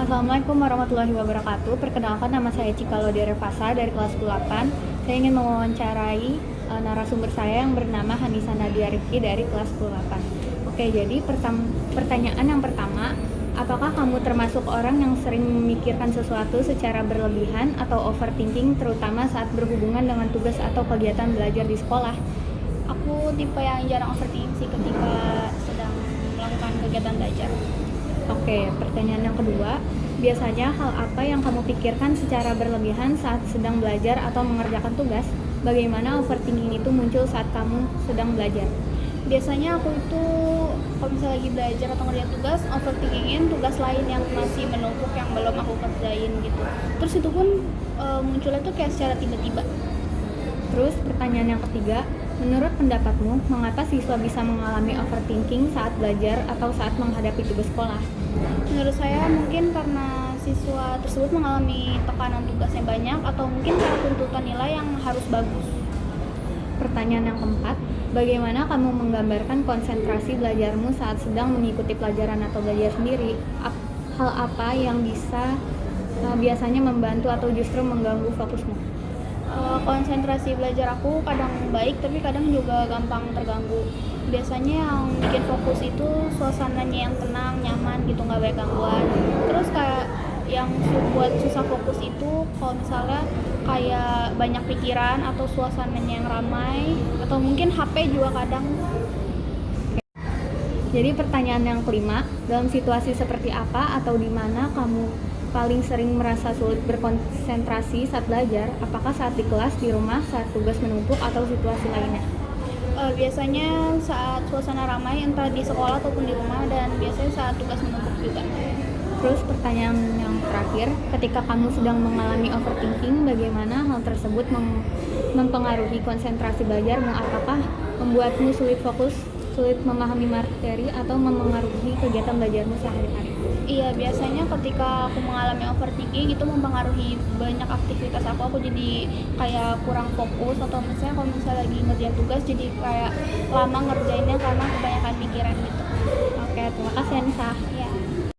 Assalamualaikum warahmatullahi wabarakatuh. Perkenalkan, nama saya Cika Lodere Fasa dari kelas 8. Saya ingin mewawancarai narasumber saya yang bernama Hanisa Nadia Rifki dari kelas 8. Oke, jadi pertanyaan yang pertama, apakah kamu termasuk orang yang sering memikirkan sesuatu secara berlebihan atau overthinking, terutama saat berhubungan dengan tugas atau kegiatan belajar di sekolah? Aku tipe yang jarang overthinking sih ketika sedang melakukan kegiatan belajar. Oke, pertanyaan yang kedua, biasanya hal apa yang kamu pikirkan secara berlebihan saat sedang belajar atau mengerjakan tugas? Bagaimana overthinking itu muncul saat kamu sedang belajar? Biasanya aku itu kalau misalnya lagi belajar atau ngerjain tugas, overthinkingin tugas lain yang masih menumpuk yang belum aku kerjain gitu. Terus itu pun munculnya tuh kayak secara tiba-tiba. Terus pertanyaan yang ketiga, menurut pendapatmu, mengapa siswa bisa mengalami overthinking saat belajar atau saat menghadapi tugas sekolah? Menurut saya mungkin karena siswa tersebut mengalami tekanan tugasnya banyak atau mungkin karena tuntutan nilai yang harus bagus. Pertanyaan yang keempat, bagaimana kamu menggambarkan konsentrasi belajarmu saat sedang mengikuti pelajaran atau belajar sendiri? Hal apa yang biasanya membantu atau justru mengganggu fokusmu? Konsentrasi belajar aku kadang baik tapi kadang juga gampang terganggu. Biasanya yang bikin fokus itu suasananya yang tenang, nyaman gitu, nggak banyak gangguan. Terus kayak yang buat susah fokus itu kalau misalnya kayak banyak pikiran atau suasananya yang ramai atau mungkin HP juga kadang. Jadi pertanyaan yang kelima, dalam situasi seperti apa atau di mana kamu paling sering merasa sulit berkonsentrasi saat belajar? Apakah saat di kelas, di rumah, saat tugas menumpuk, atau situasi lainnya? Biasanya saat suasana ramai entah di sekolah ataupun di rumah, dan biasanya saat tugas menumpuk juga. Terus pertanyaan yang terakhir, ketika kamu sedang mengalami overthinking, bagaimana hal tersebut mempengaruhi konsentrasi belajarmu? Apakah membuatmu sulit fokus, sulit memahami materi, atau mempengaruhi kegiatan belajarmu sehari-hari? Iya, biasanya ketika aku mengalami overthinking itu mempengaruhi banyak aktivitas aku jadi kayak kurang fokus, atau misalnya kalau misalnya lagi ngerjain tugas jadi kayak lama ngerjainnya karena kebanyakan pikiran gitu. Oke, terima kasih Anissa. Ya.